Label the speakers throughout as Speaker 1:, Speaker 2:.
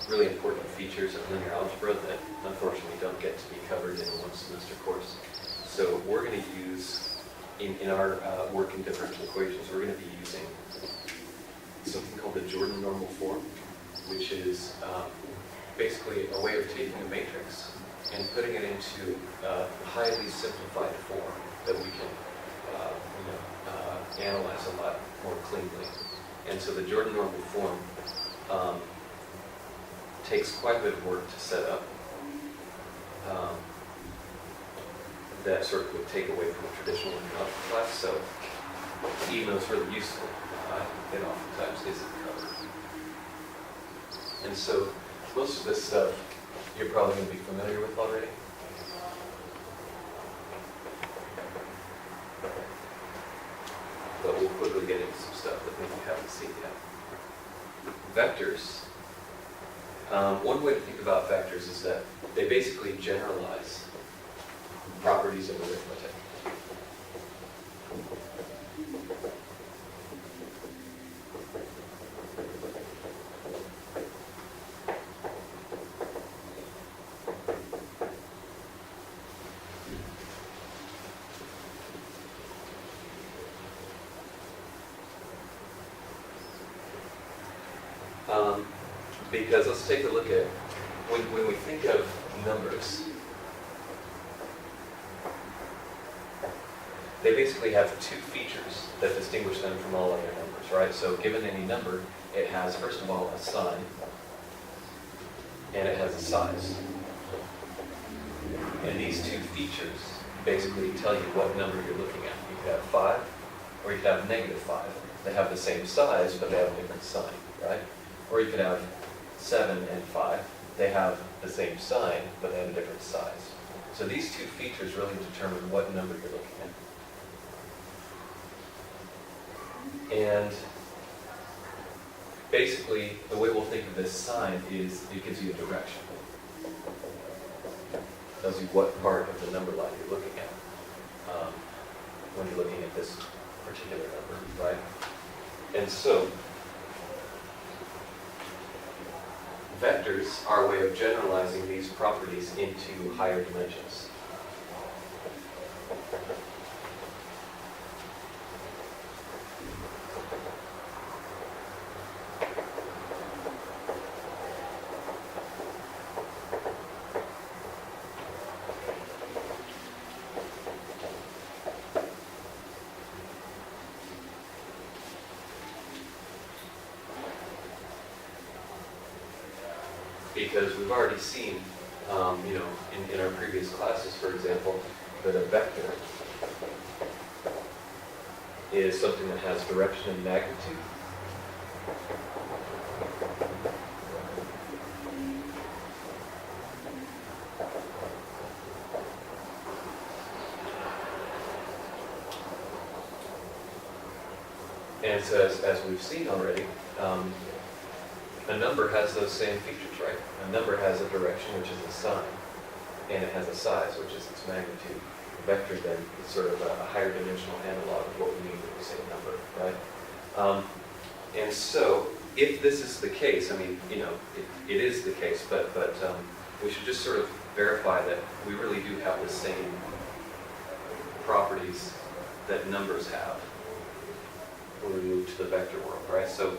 Speaker 1: really important features of linear algebra that unfortunately don't get to be covered in a one semester course. So we're going to use, in our work in differential equations, we're going to be using something called the Jordan normal form, which is basically a way of taking a matrix and putting it into a highly simplified form that we can analyze a lot more cleanly. And so the Jordan normal form takes quite a bit of work to set up. That sort of would take away from a traditional linear algebra class, so even though it's really useful, it oftentimes isn't covered. And so most of this stuff you're probably going to be familiar with already. But we'll quickly get into some stuff that maybe you haven't seen yet. Vectors. One way to think about vectors is that they basically generalize properties of arithmetic. Because let's take a look at, when we think of numbers, they basically have two features that distinguish them from all other numbers, right? So given any number, it has, first of all, a sign, and it has a size. And these two features basically tell you what number you're looking at. You could have 5, or you could have -5. They have the same size, but they have a different sign, right? Or you could have 7 and 5. They have the same sign, but they have a different size. So these two features really determine what number you're looking at. And basically, the way we'll think of this sign is it gives you a direction. It tells you what part of the number line you're looking at when you're looking at this particular number, right? And so, vectors are a way of generalizing these properties into higher dimensions. Because we've already seen, in our previous classes, for example, that a vector is something that has direction and magnitude. And so as we've seen already, a number has those same features, right? A number has a direction, which is a sign, and it has a size, which is its magnitude. A vector then is sort of a higher dimensional analog of what we mean when we say number, right? And so, if this is the case, it is the case, but we should just sort of verify that we really do have the same properties that numbers have when we move to the vector world, right? So,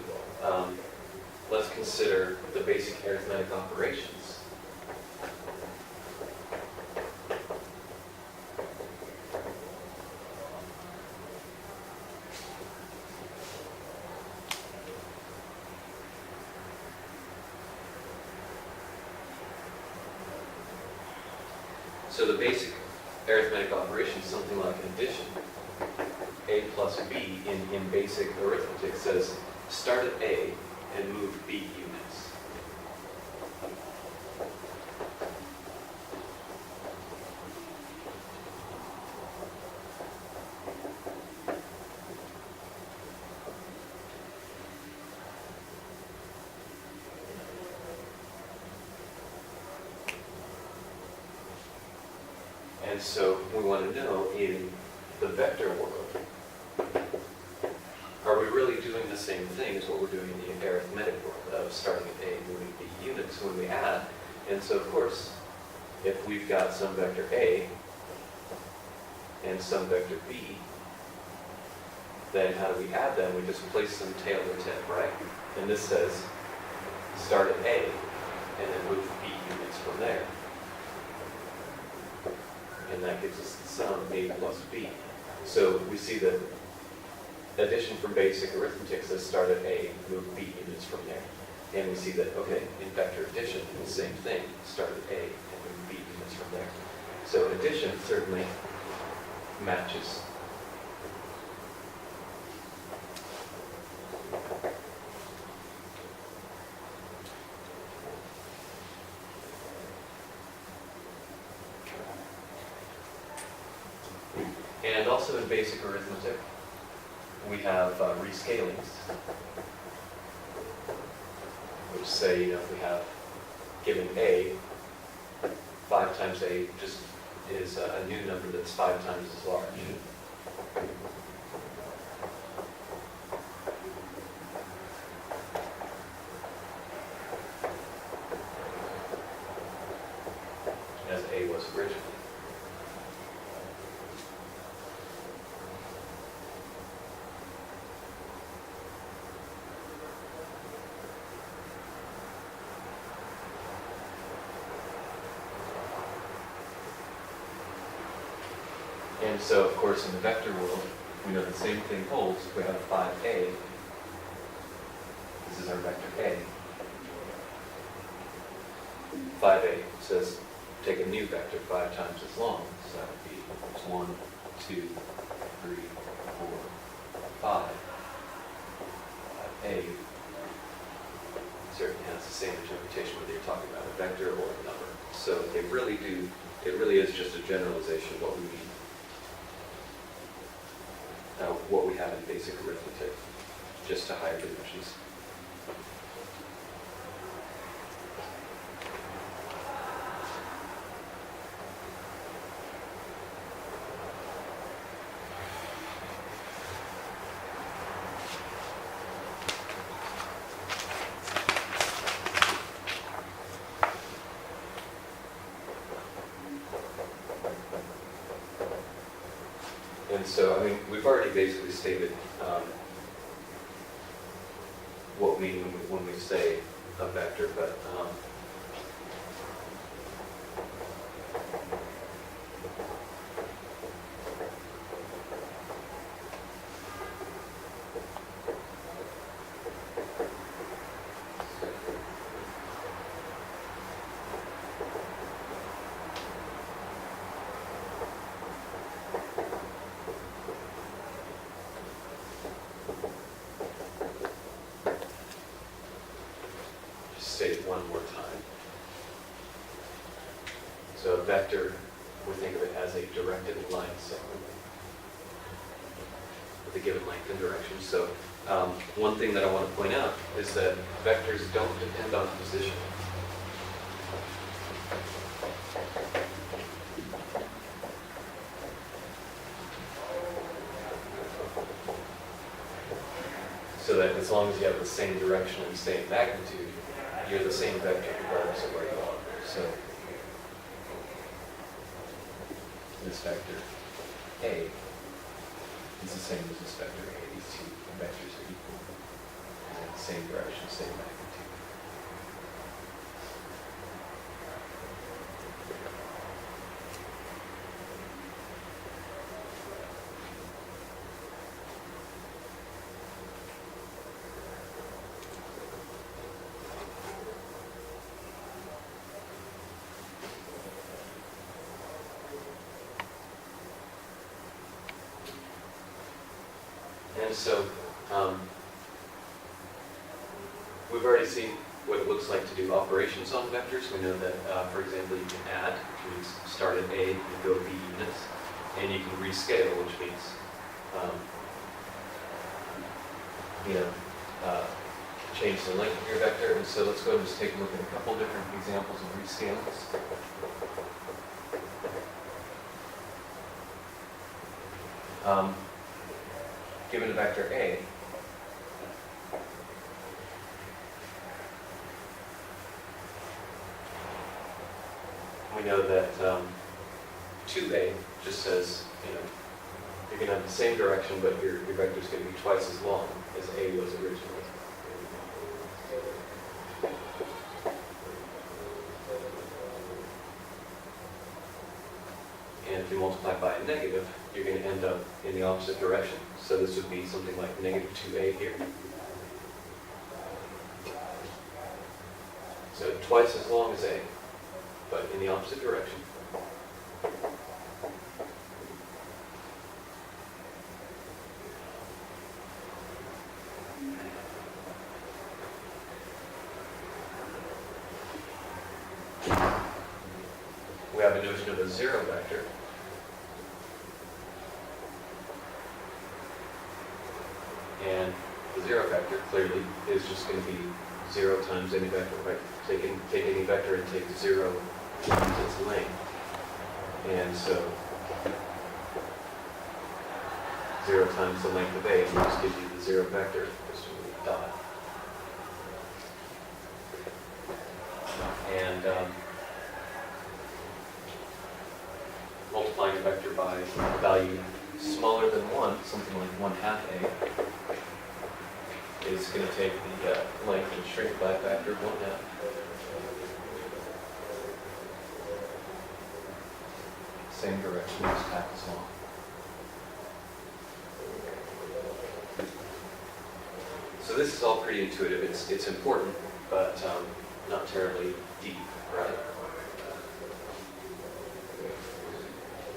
Speaker 1: let's consider the basic arithmetic operations. So the basic arithmetic operation is something like addition. A plus B in basic arithmetic says start at A and move B units. And so we want to know in the vector world, are we really doing the same thing as what we're doing in the arithmetic world of starting at A, moving B units when we add. And so, of course, if we've got some vector A and some vector B, then how do we add them? We just place them tail to tip, right? And this says start at A and then move B units from there. And that gives us the sum A plus B. So we see that addition from basic arithmetic says start at A, move B units from there. And we see that, okay, in vector addition, the same thing, start at A and move B units from there. So addition certainly matches. And also in basic arithmetic, we have rescalings, which say, if we have given A, 5 times A just is a new number that's 5 times as large. As A was originally. And so, of course, in the vector world, we know the same thing holds. If we have 5A, this is our vector A. 5A says take a new vector 5 times as long. So that would be 1, 2, 3, 4, 5. 5A certainly has the same interpretation whether you're talking about a vector or a number. So they really do, it really is just a generalization of what we mean. What we have in basic arithmetic, just to higher dimensions. And so, I mean, we've already basically stated what we mean when we say a vector, but say it one more time. So a vector, we think of it as a directed line segment with a given length and direction. So one thing that I want to point out is that vectors don't depend on position. So that as long as you have the same direction and same magnitude, you're the same vector regardless of where you are. So this vector A is the same as this vector A. These two vectors are equal. They have the same direction, same magnitude. And so we've already seen what it looks like to do operations on vectors. We know that, for example, you can add, which means start at A and go B units, and you can rescale, which means, change the length of your vector. And so let's go and just take a look at a couple different examples of rescalings. Given a vector A, we know that 2a just says, you're going to have the same direction, but your vector is going to be twice as long as a was originally. And if you multiply by a negative, you're going to end up in the opposite direction. So this would be something like negative 2a here. So twice as long as a, but in the opposite direction. We have a notion of a zero vector. And the zero vector clearly is just going to be 0 times any vector, right? Take any vector and take 0 times its length. And so 0 times the length of a just gives you the zero vector, just a dot. And multiplying a vector by a value smaller than 1, something like 1/2 a, is going to take the length and shrink by a factor of 1/2. Same direction, just half as long. So this is all pretty intuitive. It's important, but not terribly deep, right?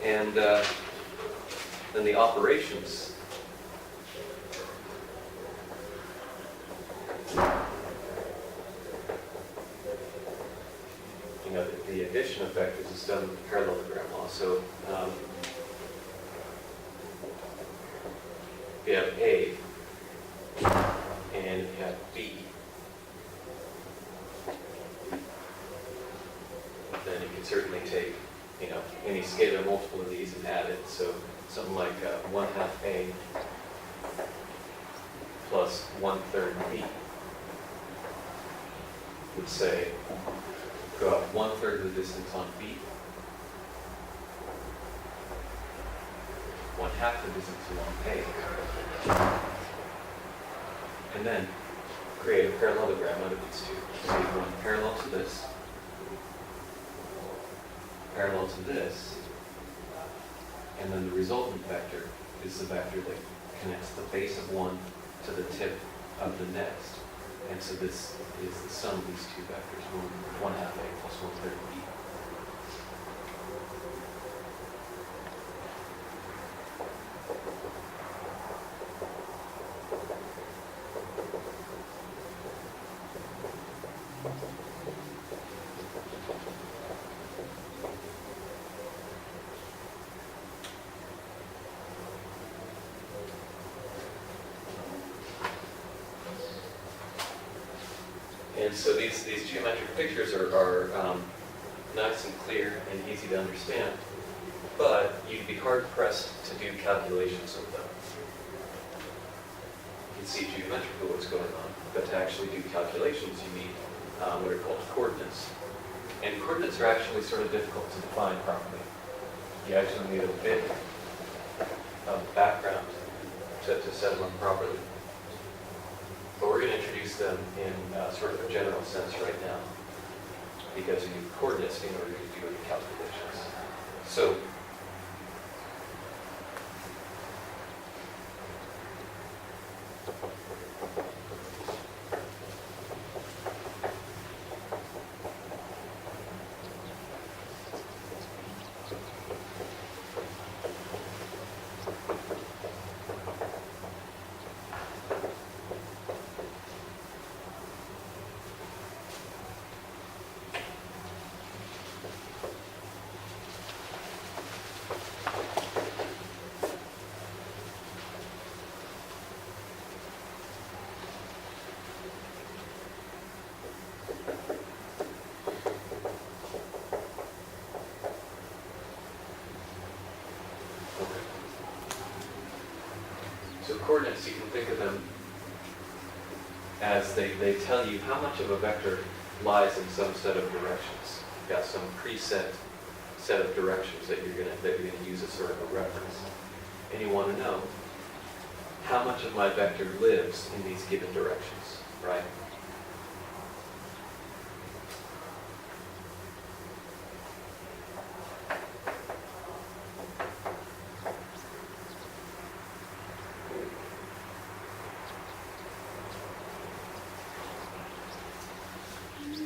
Speaker 1: And then the operations. The addition of vectors is done with the parallelogram law. So you have A and you have B. Then you can certainly take, any scalar multiple of these and add it. So something like 1/2 A plus 1/3 B would say, go up 1/3 of the distance on B, 1/2 the distance along A, and then create a parallelogram out of these two. So you run parallel to this, and then the resultant vector is the vector that connects the base of one to the tip of the next. And so this is the sum of these two vectors, 1/2 a plus 1/3 b. And so these geometric pictures are nice and clear and easy to understand, but you'd be hard-pressed to do calculations with them. You can see geometrically what's going on, but to actually do calculations you need what are called coordinates. And coordinates are actually sort of difficult to define properly. You actually need a bit of background to set them up properly. But we're going to introduce them in sort of a general sense right now, because you need coordinates in order to do any calculations. So, coordinates, you can think of them as they tell you how much of a vector lies in some set of directions. You've got some preset set of directions that you're gonna use as sort of a reference. And you want to know how much of my vector lives in these given directions, right?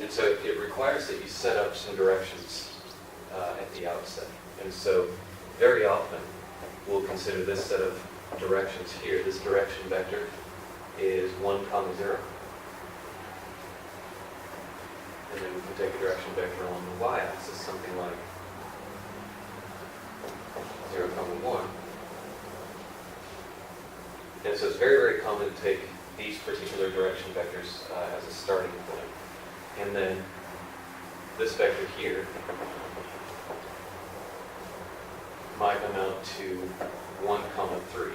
Speaker 1: And so it requires that you set up some directions at the outset. And so very often we'll consider this set of directions here. This direction vector is 1, 0. And then we can take a direction vector along the y-axis, something like 0, 1. And so it's very, very common to take these particular direction vectors as a starting point. And then this vector here might amount to 1, 3.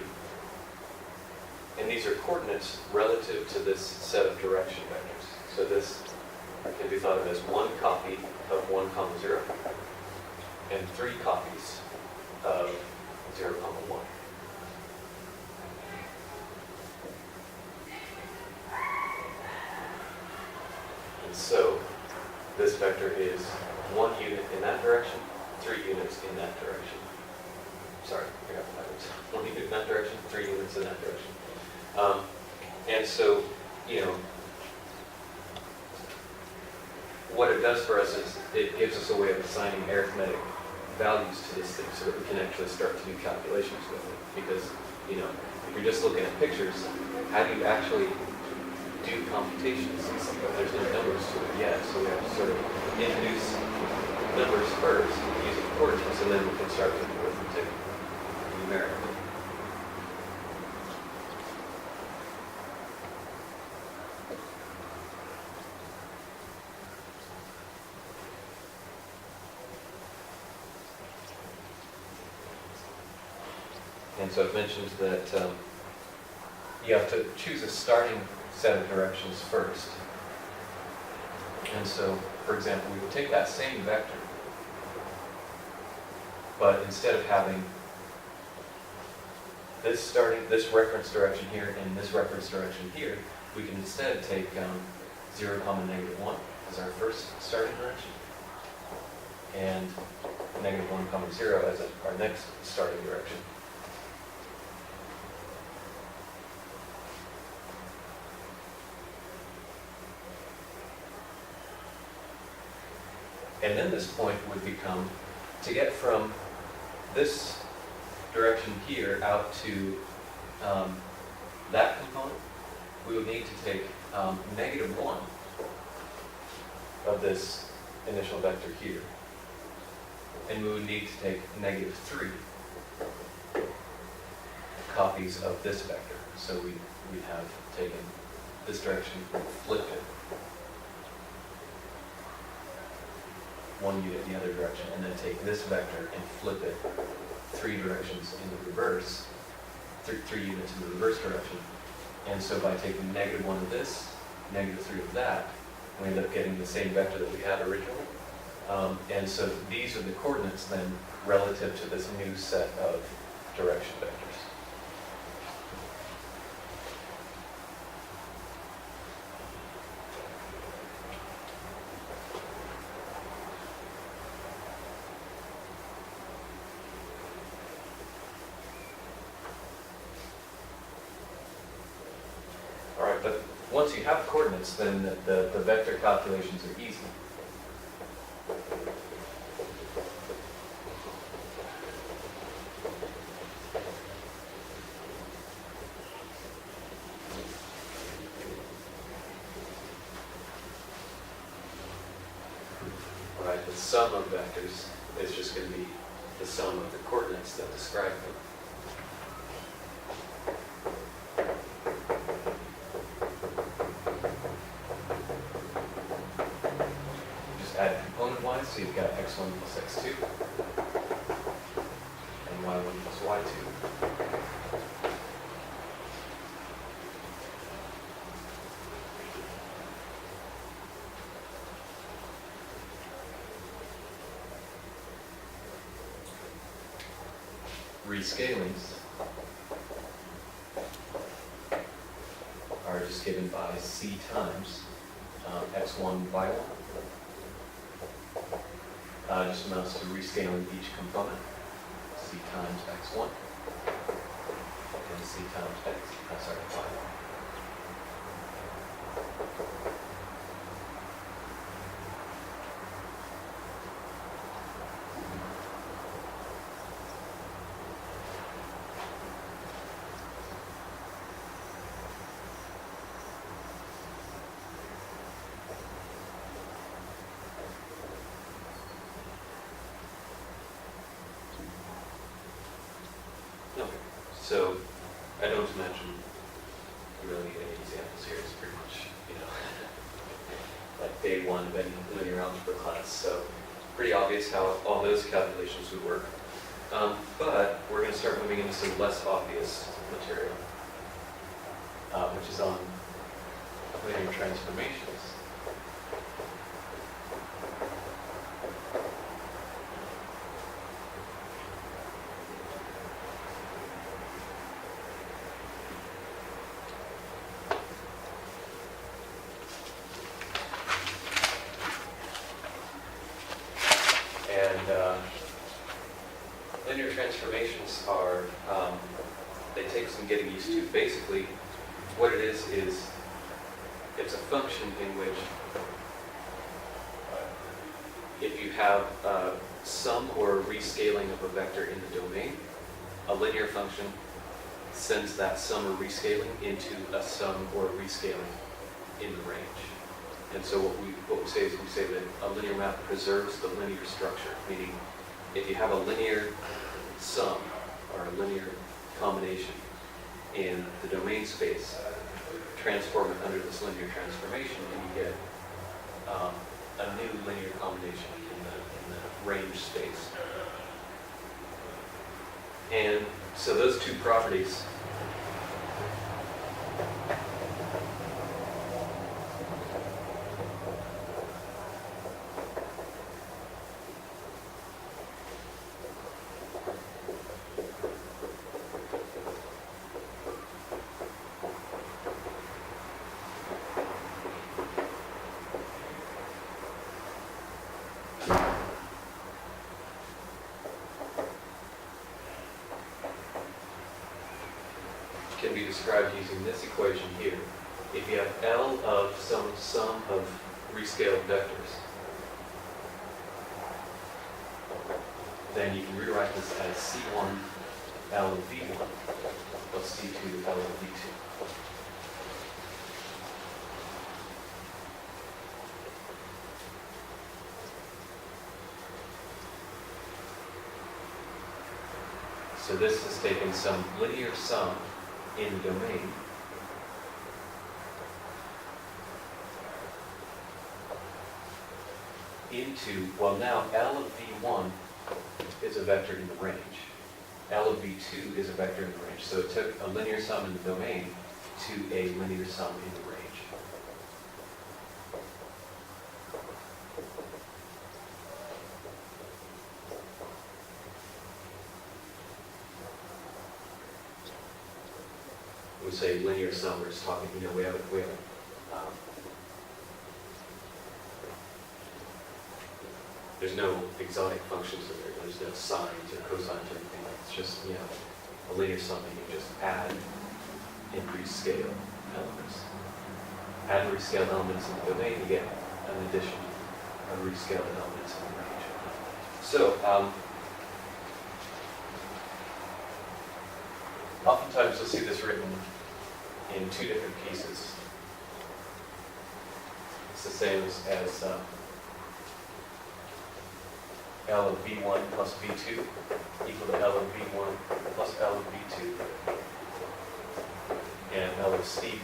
Speaker 1: And these are coordinates relative to this set of direction vectors. So this can be thought of as one copy of 1, 0, and 3 copies of 0, 1. And so this vector is 1 unit in that direction, 3 units in that direction. Sorry, I got that backwards. 1 unit in that direction, 3 units in that direction. And so, what it does for us is it gives us a way of assigning arithmetic values to this thing so that we can actually start to do calculations with it. Because, if you're just looking at pictures, how do you actually do computations? There's no numbers to it yet, so we have to sort of introduce numbers first using coordinates, and then we can start to do arithmetic numerically. And so I've mentioned that you have to choose a starting set of directions first. And so, for example, we would take that same vector, but instead of having this reference direction here and this reference direction here, we can instead take 0, -1 as our first starting direction, and -1, 0 as our next starting direction. And then this point would become, to get from this direction here out to that component, we would need to take -1 of this initial vector here. And we would need to take -3 copies of this vector. So we have taken this direction, flipped it 1 unit in the other direction, and then take this vector and flip it 3 directions in the reverse, 3 units in the reverse direction. And so by taking -1 of this, -3 of that, we end up getting the same vector that we had originally. And so these are the coordinates then relative to this new set of direction vectors. But once you have coordinates, then the vector calculations are easy. Right, the sum of vectors is just going to be the sum of the coordinates that describe them. So you've got x1 plus x2 and y1 plus y2. rescalings are just given by c times x1 by 1. Just amounts to rescaling each component, c times x1 and c times y. So I don't imagine you really need any examples here. It's pretty much, like day one of any linear algebra class. So pretty obvious how all those calculations would work. But we're going to start moving into some less obvious material, which is on linear transformations. Linear transformations are, they take some getting used to. Basically, what it is it's a function in which if you have sum or rescaling of a vector in the domain, a linear function sends that sum or rescaling into a sum or rescaling in the range. And so what we say is we say that a linear map preserves the linear structure, meaning if you have a linear sum or a linear combination in the domain space, transform it under this linear transformation and you get a new linear combination in the range space. And so those two properties can be described using this equation here. If you have L of some sum of rescaled vectors, then you can rewrite this as C1 L of V1 plus C2 L of V2. So this has taken some linear sum in the domain into, well now L of V1 is a vector in the range. L of V2 is a vector in the range. So it took a linear sum in the domain to a linear sum in the range. We say linear sum, we're just talking, we have there's no exotic functions in there. There's no sines or cosines or anything. It's just, a linear sum and you just add and rescale elements. Add and rescale elements in the domain, you get an addition of rescaled elements in the range. So, oftentimes you'll see this written in two different pieces. It's the same as L of V1 plus V2 equal to L of V1 plus L of V2, and L of CV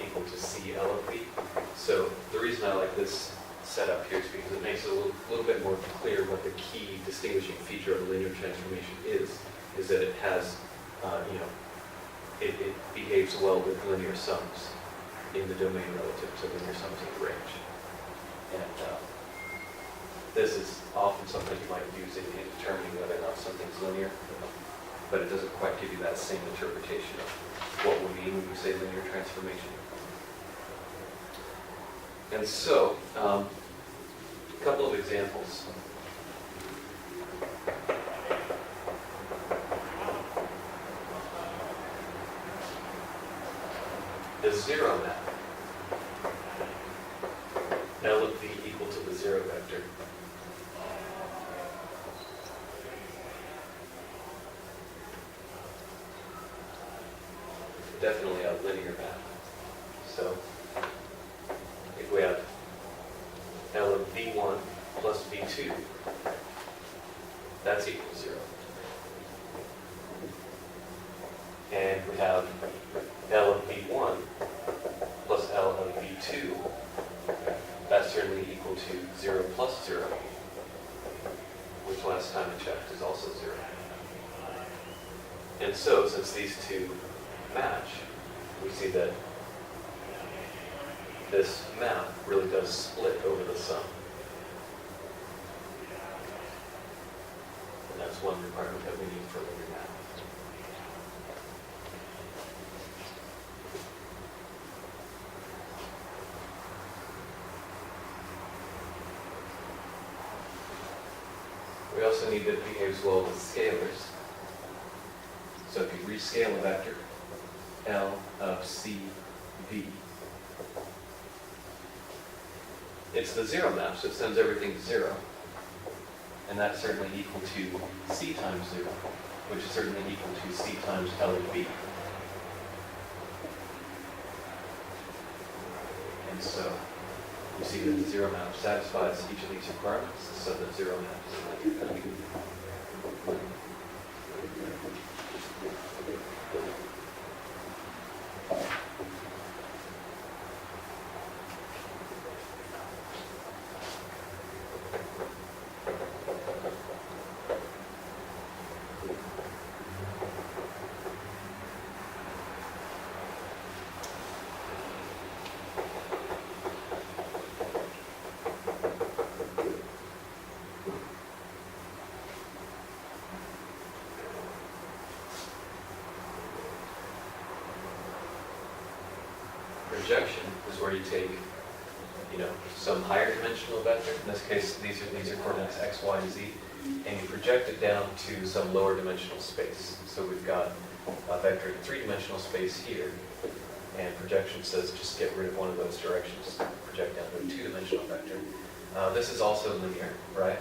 Speaker 1: equal to C L of V. So the reason I like this setup here is because it makes it a little bit more clear what the key distinguishing feature of a linear transformation is that it has, it behaves well with linear sums in the domain relative to linear sums in the range. And this is often something you might use in determining whether or not something's linear. but it doesn't quite give you that same interpretation of what we mean when we say linear transformation. And so, a couple of examples. The zero map. L of v equal to the zero vector. Definitely a linear map. So if we have L of v1 plus v2, that's equal to 0. And we have L of v1 plus L of v2, that's certainly equal to 0 plus 0, which last time I checked is also 0. And so, since these two match, we see that this map really does split over the sum. And that's one requirement that we need for linear map. We also need that it behaves well with scalars. So if you rescale a vector, L of CV, it's the zero map, so it sends everything to 0. And that's certainly equal to C times 0, which is certainly equal to C times L of B. And so you see that the zero map satisfies each of these requirements, so the zero map is a linear map. Projection is where you take, some higher dimensional vector. In this case, these are coordinates x, y, and z, and you project it down to some lower dimensional space. So we've got a vector in 3-dimensional space here, and projection says just get rid of one of those directions, project down to a 2-dimensional vector. This is also linear, right?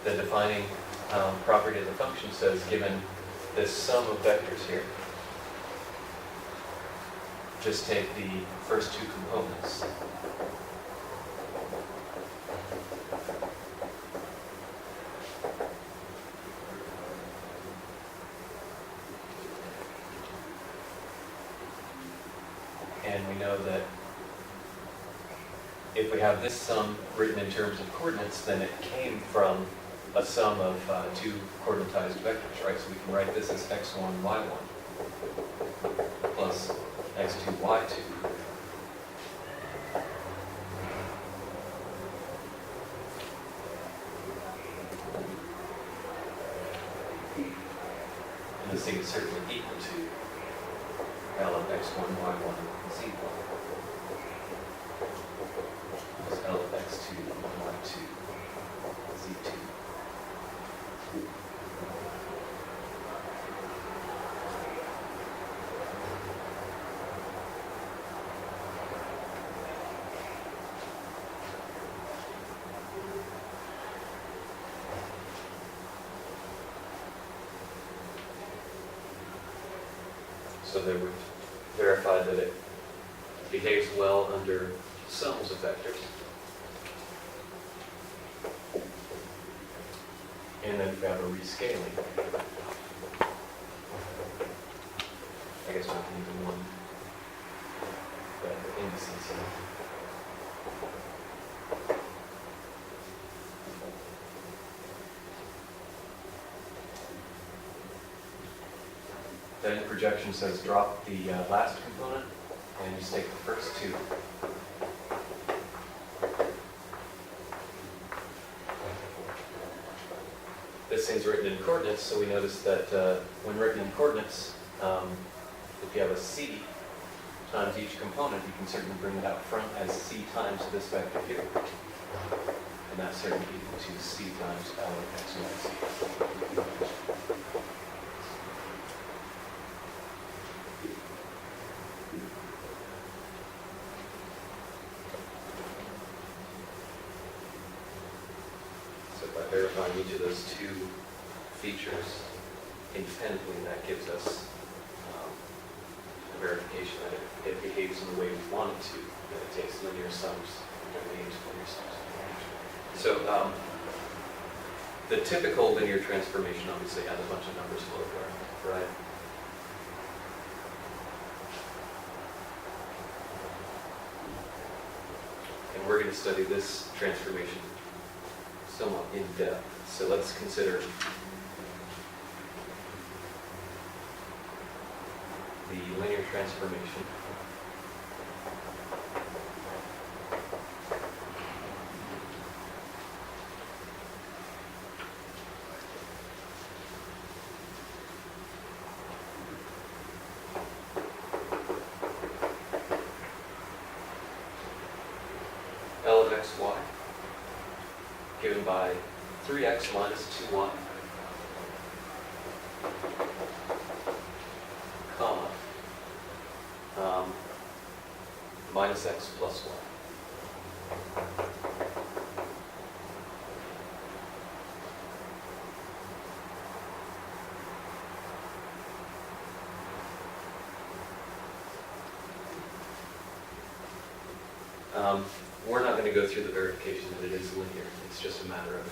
Speaker 1: The defining property of the function says given this sum of vectors here, just take the first two components. And we know that if we have this sum written in terms of coordinates, then it came from a sum of two coordinatized vectors, right? So we can write this as x1, y1 plus x2, y2. And this thing is certainly equal to L of x1, y1, z1 plus L of x2, y2, z2. So that we've verified that it behaves well under sums of vectors. And then we have a rescaling. I guess we can even one the indices here. Then projection says drop the last component and just take the first two. This thing's written in coordinates, so we notice that when written in coordinates, if you have a c times each component, you can certainly bring it out front as c times this vector here. And that's certainly equal to c times L of x minus c. So by verifying each of those two features independently, that gives us a verification that it behaves in the way we want it to, that it takes linear sums and remains linear sums. So the typical linear transformation obviously has a bunch of numbers floating around, right? And we're going to study this transformation somewhat in depth. So let's consider the linear transformation L of xy given by 3x minus 2y comma minus x plus y. We're not going to go through the verification that it is linear. It's just a matter of,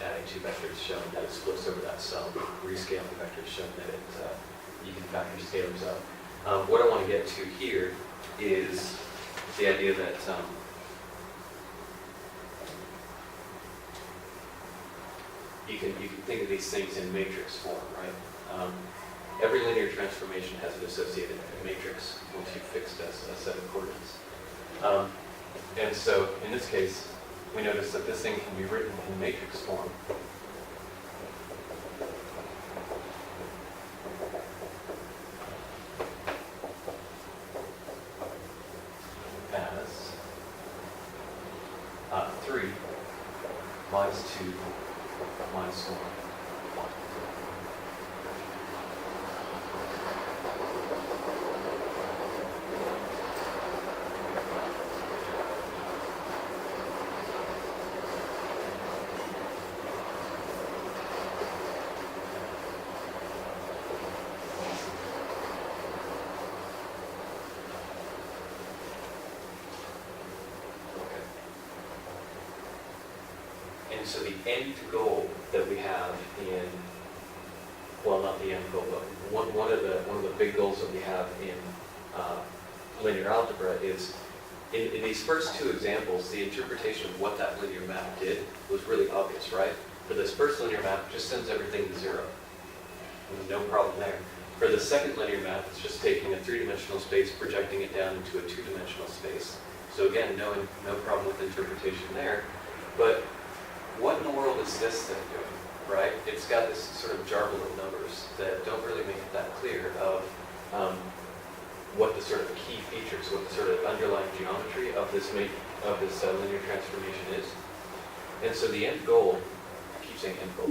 Speaker 1: adding two vectors showing that it splits over that sum, rescaling the vectors showing that you can factor scalars out. What I want to get to here is the idea that you can think of these things in matrix form, right? Every linear transformation has an associated matrix once you've fixed a set of coordinates. And so in this case, we notice that this thing can be written in matrix form. As 3 minus 2 minus 1. And so the end goal that we have in, well, not the end goal, but one of the big goals that we have in linear algebra is, in these first two examples, the interpretation of what that linear map did was really obvious, right? For this first linear map, it just sends everything to 0. No problem there. For the second linear map, it's just taking a three-dimensional space, projecting it down into a two-dimensional space. So again, no problem with interpretation there. But what in the world is this thing doing, right? It's got this sort of jarble of numbers that don't really make it that clear of what the sort of key features, what the sort of underlying geometry of this linear transformation is. And so the end goal, I keep saying end goal,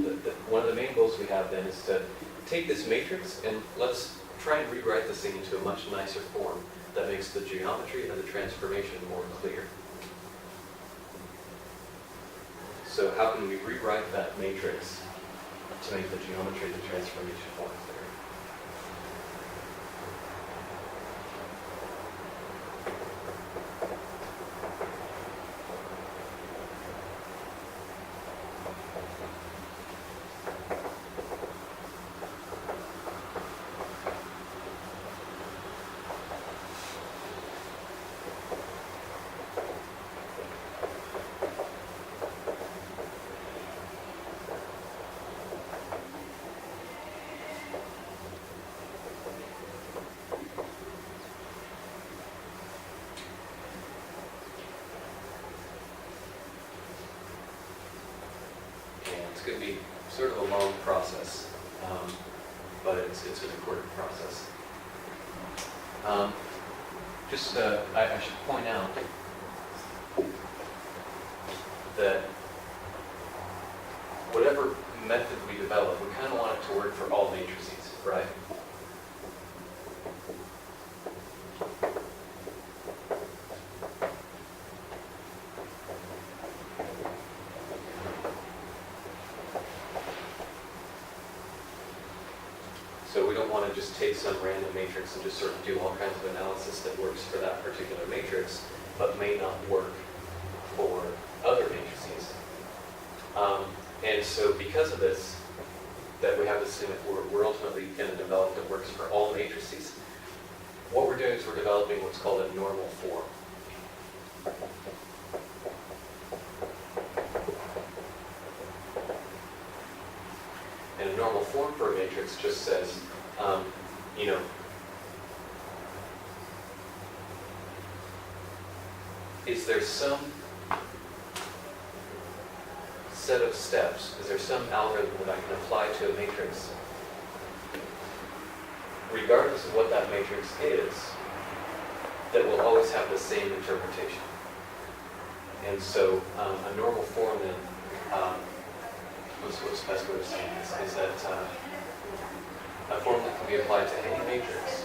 Speaker 1: one of the main goals we have then is to take this matrix and let's try and rewrite this thing into a much nicer form that makes the geometry of the transformation more clear. So how can we rewrite that matrix to make the geometry of the transformation more clear? It's going to be sort of a long process, but it's an important process. I should point out that whatever method we develop, we kind of want it to work for all matrices, right? So we don't want to just take some random matrix and just sort of do all kinds of analysis that works for that particular matrix, but may not work for other matrices. And so because of this, that we have this thing that we're ultimately going to develop that works for all matrices, what we're doing is we're developing what's called a normal form. And a normal form for a matrix just says, is there some set of steps, is there some algorithm that I can apply to a matrix, regardless of what that matrix is, that will always have the same interpretation? And so a normal form then, what's the best way of saying this, is that a form that can be applied to any matrix.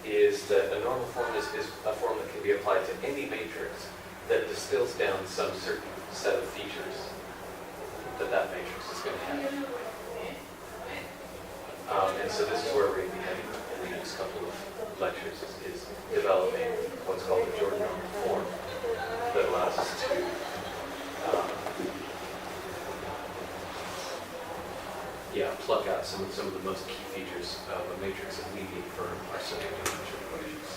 Speaker 1: Is that a normal form is a form that can be applied to any matrix that distills down some certain set of features that that matrix is going to have. And so this is where we're going to be heading in the next couple of lectures, is developing what's called the Jordan normal form that allows us to pluck out some of the most key features of a matrix that we need for our simple differential equations.